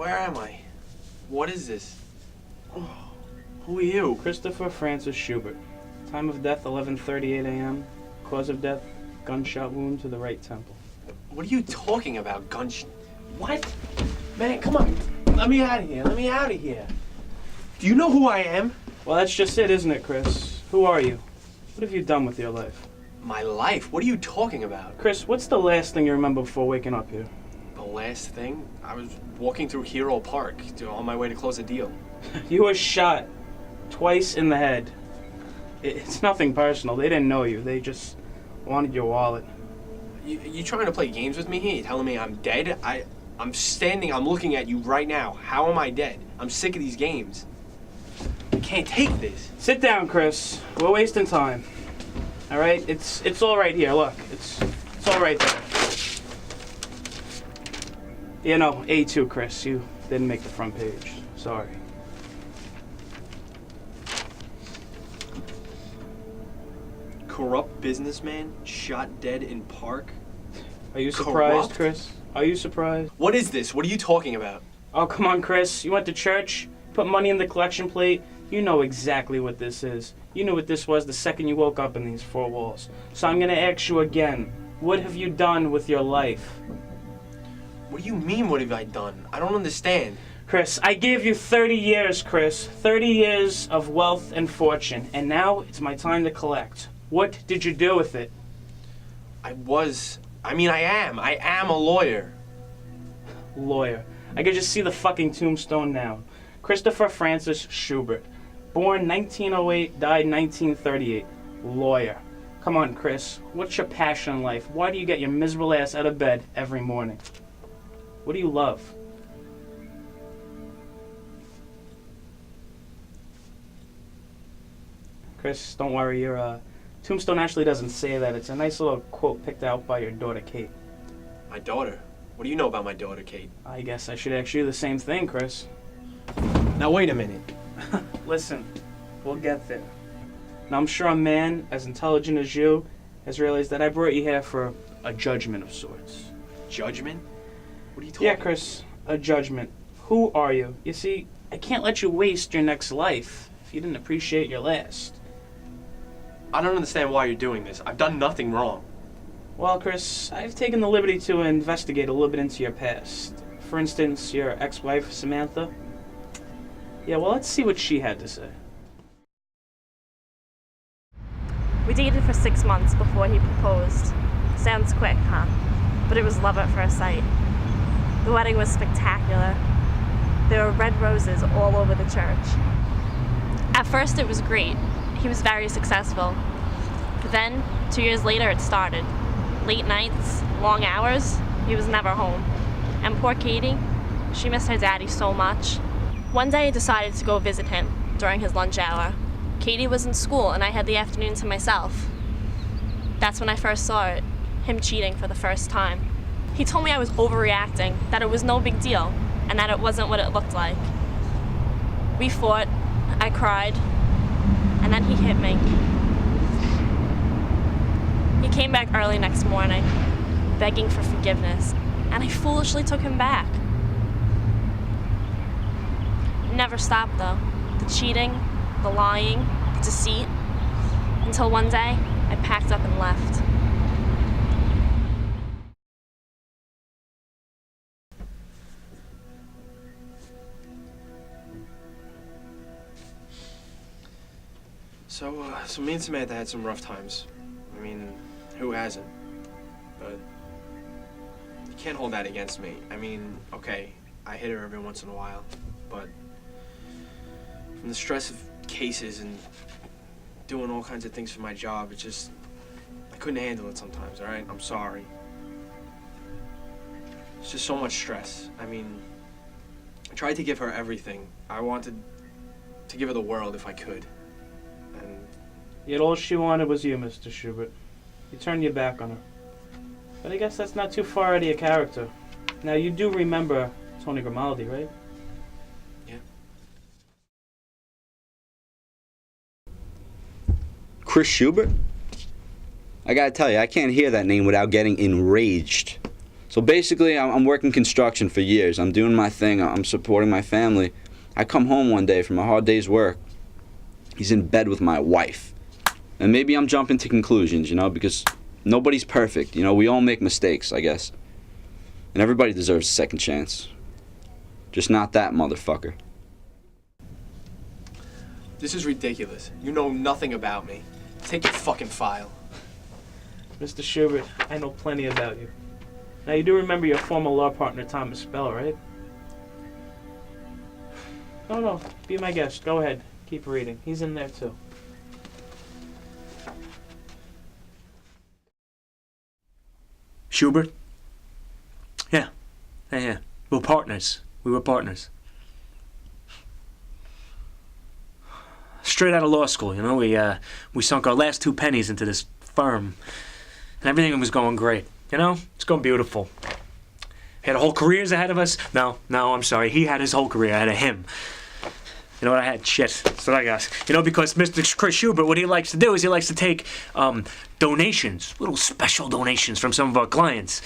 Where am I? What is this? Oh, who are you? Christopher Francis Schubert. Time of death, 11:38 a.m. Cause of death, gunshot wound to the right temple. What are you talking about, What? Man, come on. Let me out of here. Let me out of here. Do you know who I am? Well, that's just it, isn't it, Chris? Who are you? What have you done with your life? My life? What are you talking about? Chris, what's the last thing you remember before waking up here? The last thing? I was walking through Hero Park on my way to close a deal. You were shot twice in the head. It's nothing personal. They didn't know you. They just wanted your wallet. You trying to play games with me here? You telling me I'm dead? I'm standing, I'm looking at you right now. How am I dead? I'm sick of these games. I can't take this. Sit down, Chris. We're wasting time. All right? It's all right here. Look, it's all right there. You know, A2, Chris. You didn't make the front page. Sorry. Corrupt businessman shot dead in park? Are you surprised, Corrupt? Chris? Are you surprised? What is this? What are you talking about? Oh, come on, Chris. You went to church, put money in the collection plate. You know exactly what this is. You knew what this was the second you woke up in these four walls. So I'm going to ask you again. What have you done with your life? What do you mean, what have I done? I don't understand. Chris, I gave you 30 years, Chris. 30 years of wealth and fortune. And now it's my time to collect. What did you do with it? I am a lawyer. Lawyer. I could just see the fucking tombstone now. Christopher Francis Schubert. Born 1908, died 1938. Lawyer. Come on, Chris. What's your passion in life? Why do you get your miserable ass out of bed every morning? What do you love? Chris, don't worry. Your tombstone actually doesn't say that. It's a nice little quote picked out by your daughter, Kate. My daughter? What do you know about my daughter, Kate? I guess I should ask you the same thing, Chris. Now wait a minute. Listen, we'll get there. Now I'm sure a man as intelligent as you has realized that I brought you here for a judgment of sorts. Judgment? What are you talking Yeah, Chris, a judgment. Who are you? You see, I can't let you waste your next life if you didn't appreciate your last. I don't understand why you're doing this. I've done nothing wrong. Well, Chris, I've taken the liberty to investigate a little bit into your past. For instance, your ex-wife, Samantha. Yeah, well, let's see what she had to say. We dated for 6 months before he proposed. Sounds quick, huh? But it was love at first sight. The wedding was spectacular. There were red roses all over the church. At first it was great. He was very successful. But then, 2 years later, it started. Late nights, long hours, he was never home. And poor Katie, she missed her daddy so much. One day I decided to go visit him during his lunch hour. Katie was in school and I had the afternoon to myself. That's when I first saw it, him cheating for the first time. He told me I was overreacting, that it was no big deal, and that it wasn't what it looked like. We fought, I cried, and then he hit me. He came back early next morning, begging for forgiveness, and I foolishly took him back. It never stopped though. The cheating, the lying, the deceit, until one day I packed up and left. So me and Samantha had some rough times. I mean, who hasn't? But you can't hold that against me. I mean, okay, I hit her every once in a while, but from the stress of cases and doing all kinds of things for my job, I couldn't handle it sometimes, all right? I'm sorry. It's just so much stress. I mean, I tried to give her everything. I wanted to give her the world if I could. And yet all she wanted was you, Mr. Schubert. You turned your back on her. But I guess that's not too far out of your character. Now, you do remember Tony Grimaldi, right? Yeah. Chris Schubert? I gotta tell you, I can't hear that name without getting enraged. So basically, I'm working construction for years. I'm doing my thing. I'm supporting my family. I come home one day from a hard day's work. He's in bed with my wife. And maybe I'm jumping to conclusions, you know, because nobody's perfect. You know, we all make mistakes, I guess. And everybody deserves a second chance. Just not that motherfucker. This is ridiculous. You know nothing about me. Take your fucking file. Mr. Schubert, I know plenty about you. Now, you do remember your former law partner, Thomas Bell, right? No, be my guest. Go ahead. Keep reading. He's in there, too. Schubert? Yeah. We were partners. Straight out of law school, you know, we sunk our last 2 pennies into this firm. And everything was going great. You know, it's going beautiful. He had a whole careers ahead of us. No, I'm sorry. He had his whole career ahead of him. You know what I had? Shit. That's what I got. You know, because Mr. Chris Schubert, what he likes to do is he likes to take donations, little special donations from some of our clients.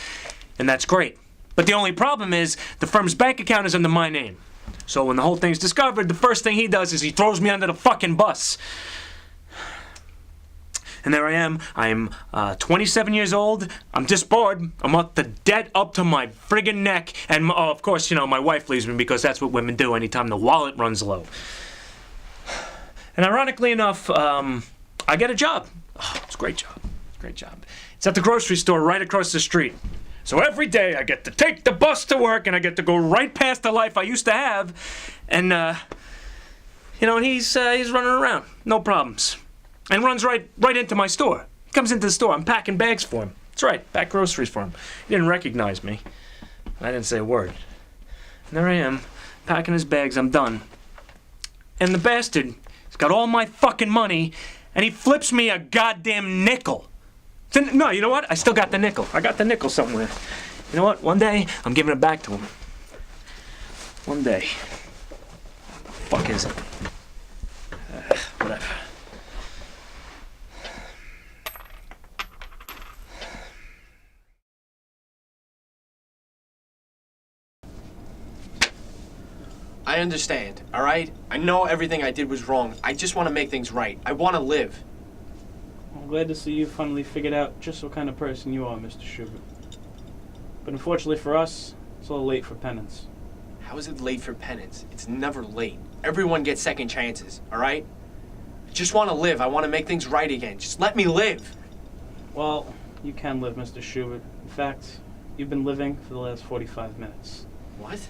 And that's great. But the only problem is the firm's bank account is under my name. So when the whole thing's discovered, the first thing he does is he throws me under the fucking bus. And there I am. I'm 27 years old. I'm just bored. I'm up the debt up to my friggin' neck. And of course, you know, my wife leaves me because that's what women do anytime the wallet runs low. And ironically enough, I get a job. Oh, it's a great job. Great job. It's at the grocery store right across the street. So every day I get to take the bus to work and I get to go right past the life I used to have. And, you know, and he's running around. No problems. And runs right into my store. He comes into the store. I'm packing bags for him. That's right, pack groceries for him. He didn't recognize me. I didn't say a word. And there I am, packing his bags. I'm done. And the bastard, he's got all my fucking money, and he flips me a goddamn nickel. No, you know what? I still got the nickel. I got the nickel somewhere. You know what? One day, I'm giving it back to him. One day. Fuck is it? Whatever. I understand, all right? I know everything I did was wrong. I just want to make things right. I want to live. I'm glad to see you finally figured out just what kind of person you are, Mr. Schubert. But unfortunately for us, it's a little late for penance. How is it late for penance? It's never late. Everyone gets second chances, all right? I just want to live. I want to make things right again. Just let me live. Well, you can live, Mr. Schubert. In fact, you've been living for the last 45 minutes. What?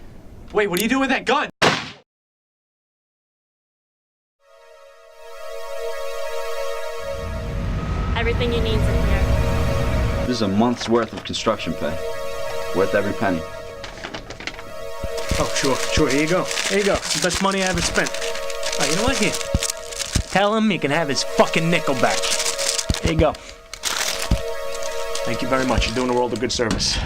Wait, what are you doing with that gun? Everything you need's in here. This is a month's worth of construction pay. Worth every penny. Oh, sure. Here you go. The best money I ever spent. Oh, you know what? Here. Tell him he can have his fucking nickel back. Here you go. Thank you very much. You're doing the world a good service.